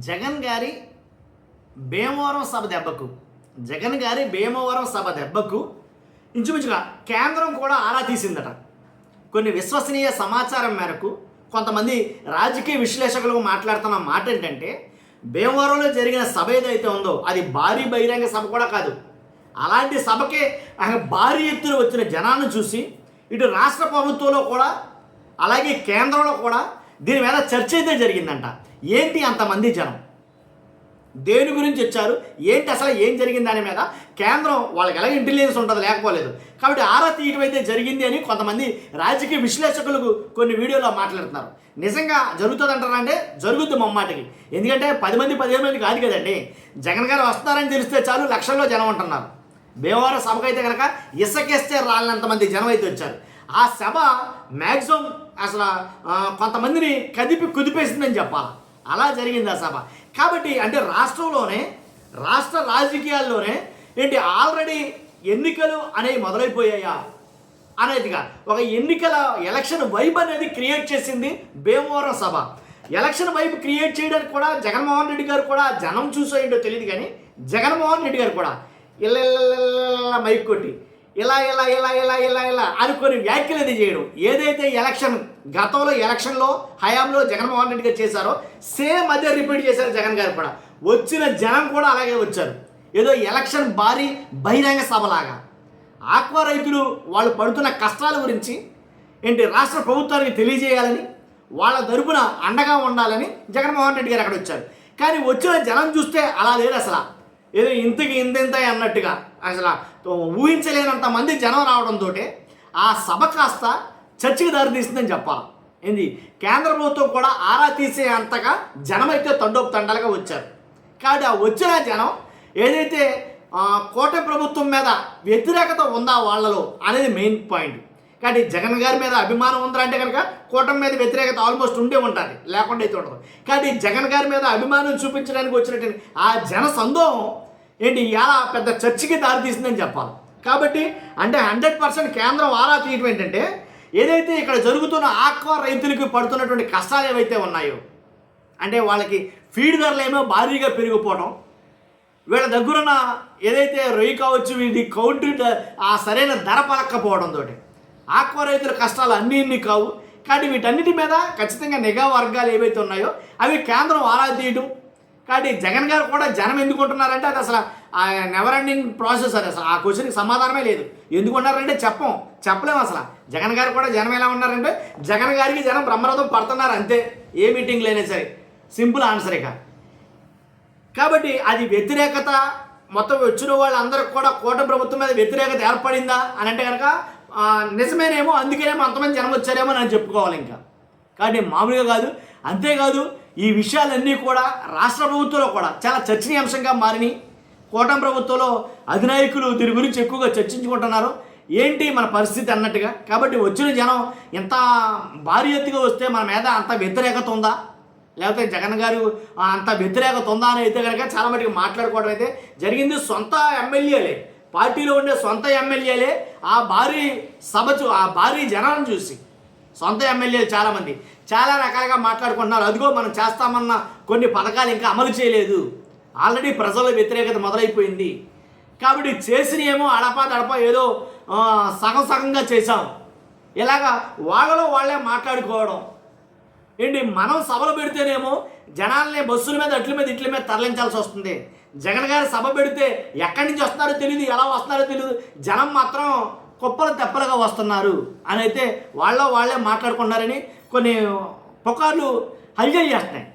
జగన్ గారి భీమవరం సభ దెబ్బకు ఇంచుమించుగా కేంద్రం కూడా ఆరా తీసిందట. కొన్ని విశ్వసనీయ సమాచారం మేరకు కొంతమంది రాజకీయ విశ్లేషకులు మాట్లాడుతున్న మాట ఏంటంటే, భీమవరంలో జరిగిన సభ ఏదైతే ఉందో అది భారీ బహిరంగ సభ కూడా కాదు. అలాంటి సభకే భారీ ఎత్తున వచ్చిన జనాన్ని చూసి ఇటు రాష్ట్ర ప్రభుత్వంలో కూడా అలాగే కేంద్రంలో కూడా దీని మీద చర్చ అయితే జరిగిందంట. ఏంటి అంతమంది జనం, దేని గురించి వచ్చారు, ఏంటి అసలు ఏం జరిగింది దాని మీద కేంద్రం వాళ్ళకి ఎలాగ ఇంటెలిజెన్స్ ఉంటుంది లేకపోలేదు కాబట్టి ఆరా తీయటం అయితే జరిగింది అని కొంతమంది రాజకీయ విశ్లేషకులకు కొన్ని వీడియోలో మాట్లాడుతున్నారు. నిజంగా జరుగుతుంది అంటారంటే జరుగుద్ది మొమ్మాటికి. ఎందుకంటే 10 మంది 15 మంది కాదు కదండి, జగన్ గారు వస్తున్నారని తెలిస్తే చాలు లక్షల్లో జనం ఉంటున్నారు. భీమవరం సభకు అయితే కనుక ఇసుకేస్తే రాలినంతమంది జనం అయితే వచ్చారు. ఆ సభ మ్యాక్సిమం అసలు కొంతమందిని కుదిపేసిందని చెప్పాలి. అలా జరిగింది ఆ సభ. కాబట్టి అంటే రాష్ట్ర రాజకీయాల్లోనే ఏంటి ఆల్రెడీ ఎన్నికలు అనేవి మొదలైపోయాయా అనేదిగా ఒక ఎన్నికల ఎలక్షన్ వైబ్ అనేది క్రియేట్ చేసింది భీమవరం సభ. ఎలక్షన్ వైబ్ క్రియేట్ చేయడానికి కూడా జగన్మోహన్ రెడ్డి గారు కూడా జనం చూసేయంటో తెలియదు కానీ జగన్మోహన్ రెడ్డి గారు కూడా ఇలా మైక్ కొట్టి ఇలా ఇలా ఇలా ఇలా ఇలా ఇలా అనుకొని వ్యాఖ్యలు అది చేయడం, ఏదైతే గతంలో ఎలక్షన్లో హయాంలో జగన్మోహన్ రెడ్డి గారు చేశారో సేమ్ అదే రిపీట్ చేశారు జగన్ గారు కూడా. వచ్చిన జనం కూడా అలాగే వచ్చారు. ఏదో ఎలక్షన్ భారీ బహిరంగ సభలాగా ఆక్వా రైతులు వాళ్ళు పడుతున్న కష్టాల గురించి ఏంటి రాష్ట్ర ప్రభుత్వానికి తెలియజేయాలని, వాళ్ళ తరపున అండగా ఉండాలని జగన్మోహన్ రెడ్డి గారు అక్కడ వచ్చారు. కానీ వచ్చిన జనం చూస్తే అలా లేదు. అసలు ఏదో ఇంతకి ఇంత అన్నట్టుగా అసలు ఊహించలేనంత మంది జనం రావడంతో ఆ సభ కాస్త చర్చకి దారితీస్తుందని చెప్పాలి. ఏంది కేంద్ర ప్రభుత్వం కూడా ఆరా తీసే అంతగా జనం అయితే తండోపు వచ్చారు. కాబట్టి ఆ వచ్చిన జనం ఏదైతే కూటమి ప్రభుత్వం మీద వ్యతిరేకత ఉందా వాళ్ళలో అనేది మెయిన్ పాయింట్. కాబట్టి జగన్ గారి మీద అభిమానం ఉందా అంటే కనుక కూటమి మీద వ్యతిరేకత ఆల్మోస్ట్ ఉండే ఉంటుంది, లేకుండా అయితే ఉండదు. కాబట్టి జగన్ గారి మీద అభిమానం చూపించడానికి వచ్చినట్టు ఆ జన సందోహం ఏంటి ఎలా పెద్ద చర్చకి దారితీస్తుందని చెప్పాలి. కాబట్టి అంటే 100% కేంద్రం ఆరా తీయటం ఏంటంటే, ఏదైతే ఇక్కడ జరుగుతున్న ఆక్వా రైతులకు పడుతున్నటువంటి కష్టాలు ఏవైతే ఉన్నాయో అంటే వాళ్ళకి ఫీడ్ ధరలు ఏమో భారీగా పెరిగిపోవడం, వీళ్ళ దగ్గరున్న ఏదైతే రొయ్యి కావచ్చు ఇది కౌంటర్ ఆ సరైన ధర పలక్కపోవడంతో ఆక్వా రైతుల కష్టాలు అన్నీ కావు. కాబట్టి వీటన్నిటి మీద ఖచ్చితంగా నిఘా వర్గాలు ఏవైతే ఉన్నాయో అవి కేంద్రం ఆరా తీయడం. కాబట్టి జగన్ గారు కూడా జనం ఎందుకుంటున్నారంటే అది అసలు నెవర్ ఎండింగ్ ప్రాసెస్. అది అసలు ఆ క్వశ్చన్కి సమాధానమే లేదు. ఎందుకున్నారంటే చెప్పలేము. అసలు జగన్ గారు కూడా జనం ఎలా ఉన్నారంటే జగన్ గారికి జనం బ్రహ్మరథం పడుతున్నారు అంతే. ఏ మీటింగ్ లేనే సరే, సింపుల్ ఆన్సర్ ఇక. కాబట్టి అది వ్యతిరేకత మొత్తం వచ్చిన వాళ్ళందరికీ కూడా కూటమి ప్రభుత్వం మీద వ్యతిరేకత ఏర్పడిందా అని అంటే కనుక నిజమేనేమో, అందుకేనేమో అంతమంది జనం వచ్చారేమో అని చెప్పుకోవాలి ఇంకా. కాబట్టి మామూలుగా కాదు. అంతేకాదు ఈ విషయాలన్నీ కూడా రాష్ట్ర ప్రభుత్వంలో కూడా చాలా చర్చనీయాంశంగా మారినాయి. కూటమి ప్రభుత్వంలో అధినాయకులు దీని గురించి ఎక్కువగా చర్చించుకుంటున్నారు, ఏంటి మన పరిస్థితి అన్నట్టుగా. కాబట్టి వచ్చిన జనం ఎంత భారీ ఎత్తుగా వస్తే మన మీద అంత వ్యతిరేకత ఉందా, లేకపోతే జగన్ గారు అంత వ్యతిరేకత ఉందా అని అయితే కనుక చాలా మటుకు మాట్లాడుకోవడం అయితే జరిగింది. సొంత ఎమ్మెల్యేలే, పార్టీలో ఉండే సొంత ఎమ్మెల్యేలే ఆ భారీ జనాలను చూసి సొంత ఎమ్మెల్యేలు చాలామంది చాలా రకాలుగా మాట్లాడుకుంటున్నారు. అదిగో మనం చేస్తామన్న కొన్ని పథకాలు ఇంకా అమలు చేయలేదు, ఆల్రెడీ ప్రజల వ్యతిరేకత మొదలైపోయింది. కాబట్టి చేసినేమో అడపా ఏదో సగంగా చేశాం, ఇలాగా వాళ్ళలో వాళ్ళే మాట్లాడుకోవడం ఏంటి. మనం సభలు పెడితేనేమో జనాల్ని బస్సుల మీద ఇట్ల మీద తరలించాల్సి వస్తుంది. జగన్ గారు సభ పెడితే ఎక్కడి నుంచి వస్తున్నారో తెలియదు, ఎలా వస్తున్నారో తెలియదు, జనం మాత్రం కుప్పలు తెప్పలుగా వస్తున్నారు అని అయితే వాళ్ళే మాట్లాడుకున్నారని కొన్ని పుకార్లు హల్చల్ చేస్తున్నాయి.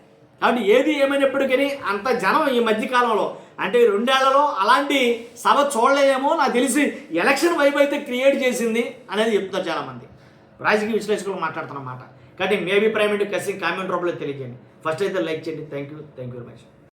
కాబట్టి ఏది ఏమైనప్పటికీ అంత జనం ఈ మధ్యకాలంలో అంటే 2 ఏళ్లలో అలాంటి సభ చూడలేదేమో. నాకు తెలిసి ఎలక్షన్ వైపు అయితే క్రియేట్ చేసింది అనేది చెప్తారు చాలామంది రాజకీయ విశ్లేషకులు మాట్లాడుతున్నమాట. కాబట్టి మీ అభిప్రాయం ఏంటి కామెంట్ రూపంలో తెలియజేయండి. ఫస్ట్ అయితే లైక్ చేయండి. Thank you very much.